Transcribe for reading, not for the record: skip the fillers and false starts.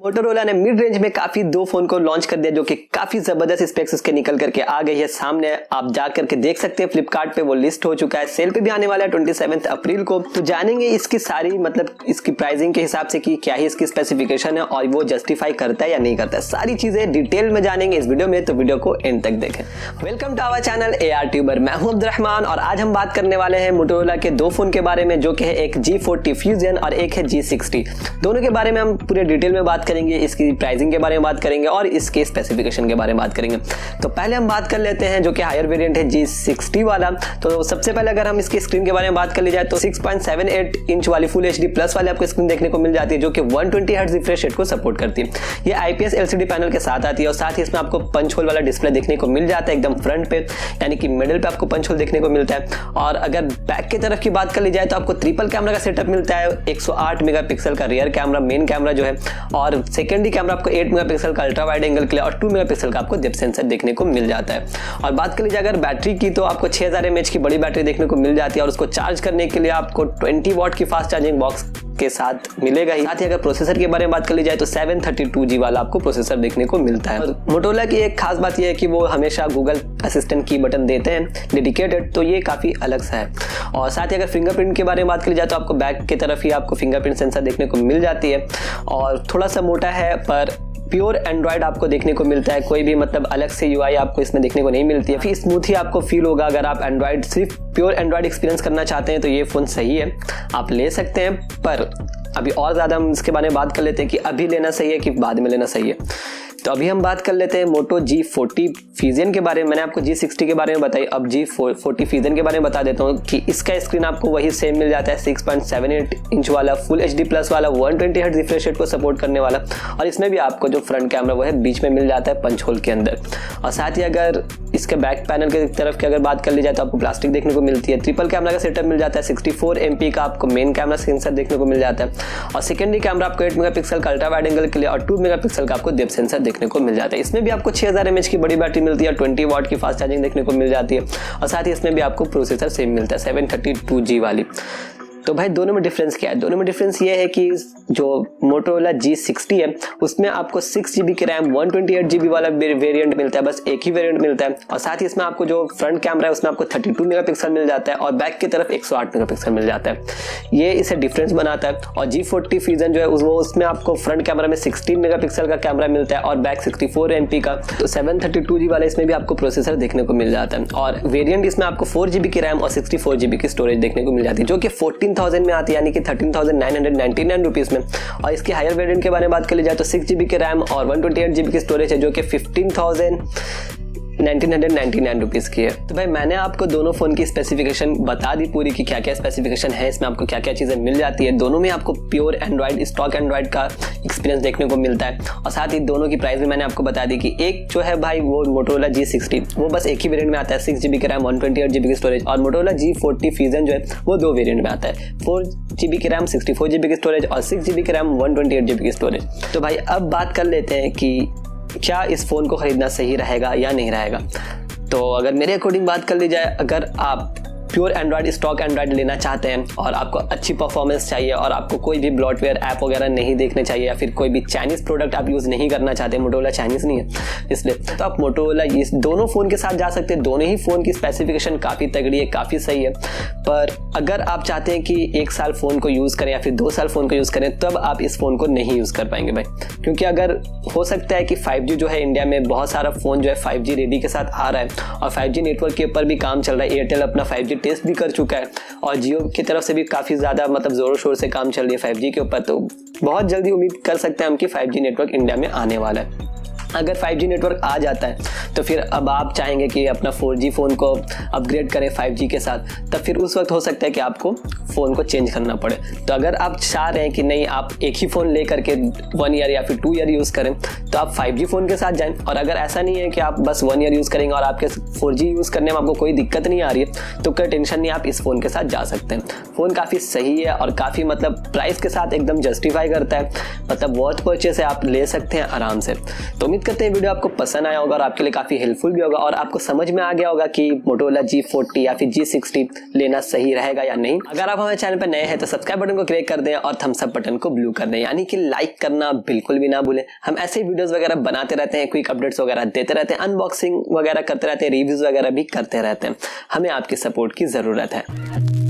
Motorola ने mid range में काफी दो फोन को लॉन्च कर दिया जो कि काफी जबरदस्त स्पेक्स उसके निकल करके आ गई है सामने। आप जा करके देख सकते हैं फ्लिपकार्ट पे वो लिस्ट हो चुका है, सेल पे भी आने वाला है 27 अप्रैल को। तो जानेंगे इसकी सारी मतलब इसकी प्राइसिंग के हिसाब से कि क्या ही इसकी स्पेसिफिकेशन है और वो जस्टिफाई करता है या नहीं करता है, सारी चीजें डिटेल में जानेंगे इस वीडियो में, तो वीडियो को एंड तक देखें। Welcome to our channel AR tuber, मैं हूं अब्दुर्रहमान और आज हम बात करने वाले हैं मोटोरोला के दो फोन के बारे में जो कि है एक G40 फ्यूजन और एक है G60। दोनों के बारे में हम पूरे डिटेल में बात करेंगे, इसकी प्राइसिंग के बारे में बात करेंगे और इसके स्पेसिफिकेशन के बारे में बात करेंगे। तो पहले हम बात कर लेते हैं जो कि हायर वेरिएंट है G60 वाला। तो सबसे पहले अगर हम इसकी स्क्रीन के बारे में बात कर ली जाए तो 6.78 इंच वाली फुल HD प्लस वाली आपको स्क्रीन देखने को मिल जाती है जो कि 120 हर्ट्ज रिफ्रेश रेट को सपोर्ट करती है। ये IPS LCD पैनल के साथ आती है और साथ ही इसमें आपको पंच होल वाला डिस्प्ले देखने को मिल जाता है एकदम फ्रंट पे, यानी कि मिडिल पे आपको पंच होल देखने को मिलता है। और अगर बैक की तरफ की बात कर ली जाए तो आपको ट्रिपल कैमरा का सेटअप मिलता है, 108 मेगापिक्सल का रियर कैमरा मेन कैमरा जो है, और सेकेंडरी कैमरा आपको 8 मेगापिक्सल का अल्ट्रा वाइड एंगल के लिए और 2 मेगापिक्सल का आपको डेप्थ सेंसर देखने को मिल जाता है। और बात कर लीजिए अगर बैटरी की तो आपको 6000 mAh की बड़ी बैटरी देखने को मिल जाती है और उसको चार्ज करने के लिए आपको 20 वॉट की फास्ट चार्जिंग बॉक्स के साथ मिलेगा ही। साथ ही अगर प्रोसेसर के बारे में बात कर ली जाए तो 732G वाला आपको प्रोसेसर देखने को मिलता है। और मोटोरोला की एक खास बात यह है कि वो हमेशा गूगल असिस्टेंट की बटन देते हैं डेडिकेटेड, तो ये काफी अलग सा है। और साथ ही अगर फिंगरप्रिंट के बारे में बात कर ली जाए तो आपको बैक की तरफ ही आपको फिंगरप्रिंट सेंसर देखने को मिल जाती है और थोड़ा सा मोटा है पर प्योर एंड्रॉइड आपको देखने को मिलता है, कोई भी मतलब अलग से UI आपको इसमें देखने को नहीं मिलती है। फिर स्मूथ ही आपको फील होगा। अगर आप एंड्रॉइड सिर्फ प्योर एंड्रॉइड एक्सपीरियंस करना चाहते हैं तो ये फ़ोन सही है, आप ले सकते हैं। पर अभी और ज़्यादा हम इसके बारे में बात कर लेते हैं कि अभी लेना सही है कि बाद में लेना सही है। तो अभी हम बात कर लेते हैं मोटो G40 फ्यूजन के बारे में। मैंने आपको G60 के बारे में बताई, अब G40 फ्यूजन के बारे में बता देता हूँ कि इसका स्क्रीन आपको वही सेम मिल जाता है, 6.78 इंच वाला फुल HD प्लस वाला 120 हर्ट्ज रिफ्रेश रेट को सपोर्ट करने वाला। और इसमें भी आपको जो फ्रंट कैमरा वो है बीच में मिल जाता है पंच होल के अंदर। और साथ ही अगर इसके बैक पैनल की तरफ की अगर बात कर ली जाए तो आपको प्लास्टिक देखने को मिलती है। ट्रिपल कैमरा का सेटअप मिल जाता है, 64 MP का आपको मेन कैमरा सेंसर देखने को मिल जाता है और सेकेंडरी कैमरा आपको 8 मेगापिक्सल का अल्ट्रा वाइड एंगल के लिए और 2 मेगापिक्सल का आपको डेप्थ सेंसर देखने को मिल जाता है। इसमें भी आपको 6000 mAh की बड़ी बैटरी मिलती है, 20 वॉट की फास्ट चार्जिंग देखने को मिल जाती है और साथ ही इसमें भी आपको प्रोसेसर सेम मिलता है 732G वाली। तो भाई दोनों में डिफरेंस क्या है? दोनों में डिफरेंस ये है कि जो मोटोरोला G60 है उसमें आपको 6GB की रैम 128GB वाला वेरिएंट मिलता है, बस एक ही वेरिएंट मिलता है। और साथ ही इसमें आपको जो फ्रंट कैमरा है उसमें आपको 32 मेगापिक्सल मिल जाता है और बैक की तरफ 108 मेगापिक्सल मिल जाता है। ये इसे डिफरेंस बनाता है। और G40 फ्यूजन जो है वो उसमें आपको फ्रंट कैमरा में 16 मेगापिक्सल का कैमरा मिलता है और बैक 64 MP का। तो 732G वाला इसमें भी आपको प्रोसेसर देखने को मिल जाता है और वेरिएंट इसमें आपको 4GB की रैम और 64GB की स्टोरेज देखने को मिल जाती है जो कि 14,000 में आती है, यानी कि 13,999 रुपीस में। और इसकी हायर वेरिएंट के बारे में बात कर ली जाए तो 6GB की रैम और 128GB की स्टोरेज है जो कि 15,999 रुपीस की है। तो भाई मैंने आपको दोनों फोन की स्पेसिफिकेशन बता दी पूरी कि क्या क्या स्पेसिफिकेशन है, इसमें आपको क्या क्या चीजें मिल जाती है। दोनों में आपको प्योर एंड्रॉइड स्टॉक एंड्रॉइड का एक्सपीरियंस देखने को मिलता है और साथ ही दोनों की प्राइस भी मैंने आपको बता दी कि एक जो है भाई वो मोटोरोला G60 वो बस एक ही वेरिएंट में आता है, 6GB की रैम 128GB की स्टोरेज, और मोटोरोला G40 फ्यूजन जो है वो दो वेरिएंट में आता है, 4GB की रैम 64GB की स्टोरेज और 6GB की रैम 128GB की स्टोरेज। तो भाई अब बात कर लेते हैं कि क्या इस फ़ोन को ख़रीदना सही रहेगा या नहीं रहेगा। तो अगर मेरे अकॉर्डिंग बात कर ली जाए, अगर आप प्योर एंड्रॉइड स्टॉक एंड्रॉइड लेना चाहते हैं और आपको अच्छी परफॉर्मेंस चाहिए और आपको कोई भी ब्लॉटवेयर ऐप वगैरह नहीं देखने चाहिए या फिर कोई भी चाइनीज़ प्रोडक्ट आप यूज़ नहीं करना चाहते, मोटोरोला चाइनीज़ नहीं है इसलिए, तो आप मोटोरोला इस दोनों फ़ोन के साथ जा सकते हैं। दोनों ही फ़ोन की स्पेसिफिकेशन काफ़ी तगड़ी है, काफ़ी सही है। पर अगर आप चाहते हैं कि 1 साल फ़ोन को यूज़ करें या फिर 2 साल फ़ोन को यूज़ करें तब आप इस फ़ोन को नहीं यूज़ कर पाएंगे भाई, क्योंकि अगर हो सकता है कि 5G जो है इंडिया में बहुत सारा फ़ोन जो है 5G रेडी के साथ आ रहा है और 5G नेटवर्क के ऊपर भी काम चल रहा है। एयरटेल अपना 5G टेस्ट भी कर चुका है और जियो की तरफ से भी काफ़ी ज़्यादा मतलब ज़ोरों शोर से काम चल रही है 5G के ऊपर। तो बहुत जल्दी उम्मीद कर सकते हैं हम कि 5G नेटवर्क इंडिया में आने वाला है। अगर 5G नेटवर्क आ जाता है तो फिर अब आप चाहेंगे कि अपना 4G फ़ोन को अपग्रेड करें 5G के साथ, तब फिर उस वक्त हो सकता है कि आपको फ़ोन को चेंज करना पड़े। तो अगर आप चाह रहे हैं कि नहीं आप एक ही फ़ोन ले करके 1 ईयर या फिर 2 ईयर यूज़ करें तो आप 5G फ़ोन के साथ जाएं। और अगर ऐसा नहीं है कि आप बस 1 ईयर यूज़ करेंगे और आपके 4G यूज़ करने में आपको कोई दिक्कत नहीं आ रही है तो कोई टेंशन नहीं, आप इस फ़ोन के साथ जा सकते हैं। फ़ोन काफ़ी सही है और काफ़ी मतलब प्राइस के साथ एकदम जस्टिफाई करता है, मतलब वर्थ परचेस है, आप ले सकते हैं आराम से। तो उम्मीद उम्मीद करते हैं वीडियो आपको पसंद आया होगा और आपके लिए काफी हेल्पफुल भी होगा और आपको समझ में आ गया होगा कि Motorola G40 या फिर G60 लेना सही रहेगा या नहीं। अगर आप हमारे चैनल पर नए हैं तो सब्सक्राइब बटन को क्लिक कर दें और थम्स अप बटन को ब्लू कर दें, यानी कि लाइक करना बिल्कुल भी ना भूलें। हम ऐसे वीडियोस वगैरह बनाते रहते हैं, क्विक अपडेट्स वगैरह देते रहते हैं, अनबॉक्सिंग वगैरह करते रहते हैं, रिव्यूज वगैरह भी करते रहते हैं। हमें आपकी सपोर्ट की जरूरत है।